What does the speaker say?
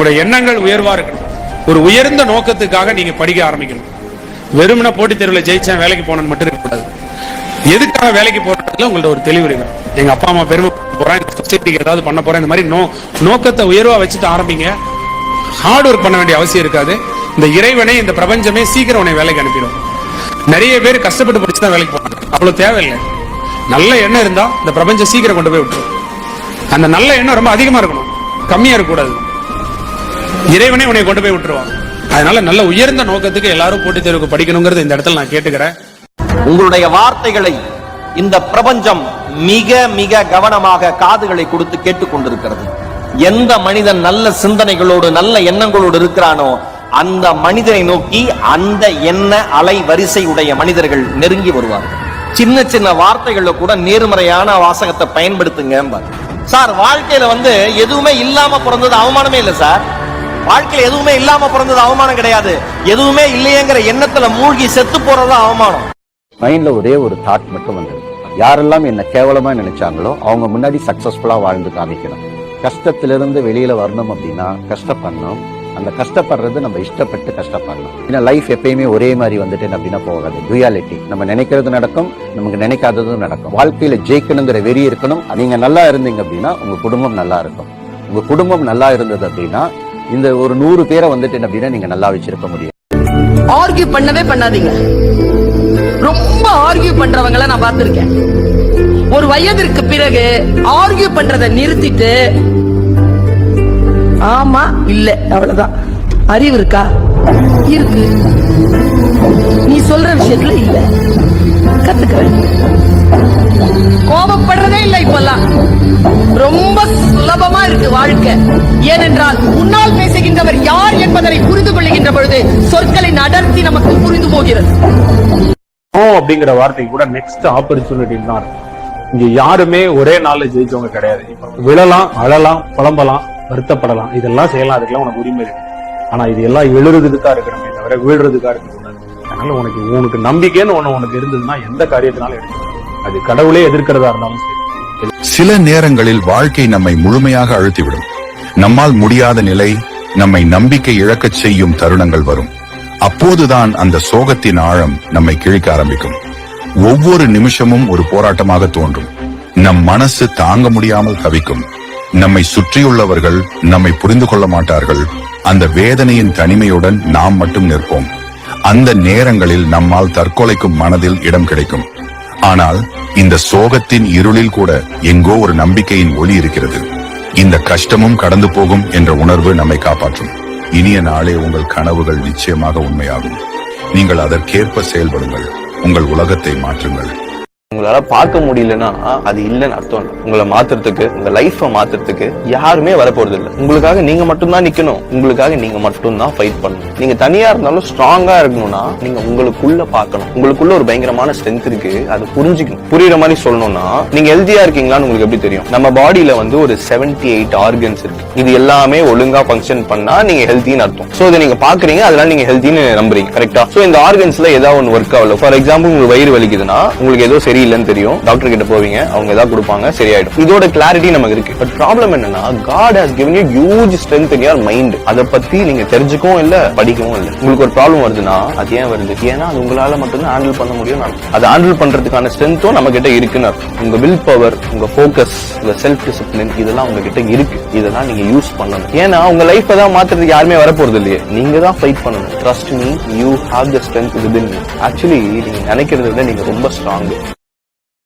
உங்களுடைய எண்ணங்கள் உயர்வா இருக்கணும். ஒரு உயர்ந்த நோக்கத்துக்காக நீங்க படிக்க ஆரம்பிக்கணும். வெறுமன போட்டித் தேர்வில் ஜெயிச்சேன் வேலைக்கு போனது மட்டும் இருக்கக்கூடாது. எதுக்காக வேலைக்கு போறதுல உங்கள்ட்ட ஒரு தெளிவு இருக்கணும். எங்க அப்பா அம்மா பெருமை போறேன், சொசைட்டிக்கு ஏதாவது பண்ண போறேன், இந்த மாதிரி நோக்கத்தை உயர்வா வச்சுட்டு ஆரம்பிங்க. ஹார்ட் ஒர்க் பண்ண வேண்டிய அவசியம் இருக்காது. இந்த இறைவனை, இந்த பிரபஞ்சமே சீக்கிரம் உன்னை வேலைக்கு அனுப்பிடும். நிறைய பேர் கஷ்டப்பட்டு படிச்சுதான் வேலைக்கு போறாங்க, அவ்வளவு தேவையில்லை. நல்ல எண்ணம் இருந்தா இந்த பிரபஞ்சம் சீக்கிரம் கொண்டு போய் விட்டுரும். அந்த நல்ல எண்ணம் ரொம்ப அதிகமா இருக்கணும், கம்மியா இருக்கக்கூடாது. இறைவனே உன்னை கொண்டு போய் விட்டுருவான். அதனால நல்ல உயர்ந்த நோக்கத்துக்கு எல்லாரும் போட்டித் தேர்வுக்கு படிக்கணுங்கிறது இந்த இடத்துல நான் கேட்டுக்கிறேன். உங்களுடைய வார்த்தைகளை இந்த பிரபஞ்சம் மிக மிக கவனமாக காதுகளை கொடுத்து கேட்டுக்கொண்டிருக்கிறது. எந்த மனிதன் நல்ல சிந்தனைகளோடு நல்ல எண்ணங்களோடு இருக்கிறானோ அந்த மனிதனை நோக்கி அந்த எண்ண அலை வரிசை உடைய மனிதர்கள் நெருங்கி வருவார்கள். சின்ன சின்ன வார்த்தைகள்ல கூட நேர்மறையான வாசகத்தை பயன்படுத்துங்க சார். வாழ்க்கையில எதுவுமே இல்லாம பிறந்தது அவமானமே இல்லை சார். வாழ்க்கையில எதுவுமே இல்லாம பிறந்தது அவமானம் கிடையாது. எதுவுமே இல்லையேங்கிற எண்ணத்துல மூழ்கி செத்து போறது அவமானம். மைண்ட்ல ஒரே ஒரு தாட் மட்டும் வந்தது, யாரெல்லாம் என்ன கேவலமா நினைச்சாங்களோ அவங்க முன்னாடி சக்சஸ்ஃபுல்லா வாழ்ந்து காமிக்கணும். கஷ்டத்திலிருந்து வெளியில வரணும் அப்படின்னா கஷ்டப்படணும். அந்த கஷ்டப்படுறது நம்ம இஷ்டப்பட்டு கஷ்டப்படணும். ஏன்னா லைஃப் எப்பயுமே ஒரே மாதிரி அப்படின்னா போகாது. டுயாலிட்டி, நம்ம நினைக்கிறது நடக்கும், நமக்கு நினைக்காததும் நடக்கும். வாழ்க்கையில ஜெயிக்கணுங்கிற வெறி இருக்கணும். நீங்க நல்லா இருந்தீங்க அப்படின்னா உங்க குடும்பம் நல்லா இருக்கும். உங்க குடும்பம் நல்லா இருந்தது அப்படின்னா இந்த ஒரு 100 பேரை அப்படின்னா நீங்க நல்லா வச்சிருக்க முடியும். ஆர்கியூ பண்ணவே பண்ணாதீங்க. ரொம்ப ஆர்கியூ பண்றவங்களை நான் பார்த்திருக்கேன். ஒரு வயதிற்கு பிறகு ஆர்கியூ பண்றதை நிறுத்திட்டு ஆமா இல்ல அவ்வளவுதான். அறிவு இருக்கா? இருக்கு. நீ சொல்ற விஷயத்துல இல்ல, கத்துக்கிறேன். கோபப்படுறதே இல்ல இப்பெல்லாம். ரொம்ப சுலபமா இருக்கு வாழ்க்கை. ஏனென்றால் முன்னால் பேசுகின்றவர் யார் என்பதை புரிந்து கொள்ளுகின்ற பொழுது சொற்களின் அடர்த்தி நமக்கு புரிந்து போகிறது. அப்படிங்கிற வார்த்தை கூட நெக்ஸ்ட் ஆப்பர்ச்சுனிட்டி தான். இங்க யாருமே ஒரே நாள்ல ஜெயிச்சவங்க கிடையாது. விழலாம், அழலாம், புலம்பலாம், வருத்தப்படலாம், இதெல்லாம் செய்யலாம். அதுக்கெல்லாம் உனக்கு உரிமை இருக்கு. ஆனா இது எல்லாம் எழுறதுக்கா இருக்கணுமே தவிர வீழ்றதுக்கா இருக்கக்கூடாது. அதனால உனக்கு நம்பிக்கைன்னு உனக்கு இருந்ததுன்னா எந்த காரியத்தினாலும் எடுக்கணும். அது கடவுளே எதிர்க்கிறதா இருந்தாலும் சரி. சில நேரங்களில் வாழ்க்கை நம்மை முழுமையாக அழுத்திவிடும். நம்மால் முடியாத நிலை, நம்மை நம்பிக்கை இழக்கச் செய்யும் தருணங்கள் வரும். அப்போதுதான் அந்த சோகத்தின் ஆழம் நம்மை கிழிக்க ஆரம்பிக்கும். ஒவ்வொரு நிமிஷமும் ஒரு போராட்டமாக தோன்றும். நம் மனசு தாங்க முடியாமல் தவிக்கும். நம்மை சுற்றியுள்ளவர்கள் நம்மை புரிந்து கொள்ள மாட்டார்கள். அந்த வேதனையின் தனிமையுடன் நாம் மட்டும் நிற்போம். அந்த நேரங்களில் நம்மால் தற்கொலைக்கும் மனதில் இடம் கிடைக்கும். ஆனால் இந்த சோகத்தின் இருளில் கூட எங்கோ ஒரு நம்பிக்கையின் ஒளி இருக்கிறது. இந்த கஷ்டமும் கடந்து போகும் என்ற உணர்வு நம்மை காப்பாற்றும். இனிய நாளே உங்கள் கனவுகள் நிச்சயமாக உண்மையாகும். நீங்கள் அதற்கேற்ப செயல்படுங்கள். உங்கள் உலகத்தை மாற்றுங்கள். உங்களால பார்க்க முடியலன்னா அது இல்லைன்னு அர்த்தம் இல்லை. உங்களை மாத்துறதுக்கு, உங்க லைஃப மாத்துறதுக்கு யாருமே வரப்போறது இல்லை. உங்களுக்காக நீங்க மட்டும்தான் நிக்கணும். உங்களுக்காக நீங்க மட்டும்தான் ஃபைட் பண்ணணும். நீங்க தனியா இருந்தாலும் ஸ்ட்ராங்கா இருக்கணும்னா நீங்க உங்களுக்குள்ள பார்க்கணும். உங்களுக்குள்ள ஒரு பயங்கரமான ஸ்ட்ரென்த் இருக்கு, அது புரிஞ்சுக்கணும். புரியுற மாதிரி சொல்லணும்னா, நீங்க ஹெல்தியா இருக்கீங்களான்னு உங்களுக்கு எப்படி தெரியும்? நம்ம பாடியில ஒரு 78 ஆர்கன்ஸ் இருக்கு. இது எல்லாமே ஒழுங்கா ஃபங்க்ஷன் பண்ணா நீங்க ஹெல்தின்னு அர்த்தம். சோ இதை நீங்க பாக்குறீங்க, அதனால நீங்க ஹெல்தின்னு நம்புறீங்க. கரெக்டா? சோ இந்த ஆர்கன்ஸ்ல ஏதாவது ஒன்று ஒர்க் ஆகல. ஃபார் எக்ஸாம்பிள், உங்களுக்கு வயிறு வலிக்குதுன்னா உங்களுக்கு ஏதோ சரி இல்லன்னு தெரியும். டாக்டர் கிட்ட போவீங்க, அவங்க ஏதாவது கொடுப்பாங்க, சரியாயிடும். இதோட கிளாரிட்டி நமக்கு இருக்கு. பட் ப்ராப்ளம் என்னன்னா, God has given you huge strength in your mind. அத பத்தி நீங்க தெரிஞ்சுக்கவும் இல்ல, படிக்கவும் இல்ல. உங்களுக்கு ஒரு ப்ராப்ளம் வருதுன்னா அது ஏன் வருது? ஏன்னா அது உங்களால மட்டும்தான் ஹேண்டில் பண்ண முடியும். அதை ஹேண்டில் பண்றதுக்கான ஸ்ட்ரென்த்தும் நம்ம கிட்ட இருக்குன்னு அர்த்தம். உங்க வில் பவர், உங்க ஃபோக்கஸ், உங்க செல்ஃப் டிசிப்ளின் இதெல்லாம் உங்ககிட்ட இருக்கு. இதெல்லாம் நீங்க யூஸ் பண்ணணும். ஏன்னா உங்க லைஃப் தான் மாத்துறதுக்கு யாருமே வரப்போறது இல்லையே. நீங்க தான் ஃபைட் பண்ணணும். Trust me, you have the strength within you. Actually நீங்க நினைக்கிறத விட நீங்க ரொம்ப ஸ்ட்ராங்.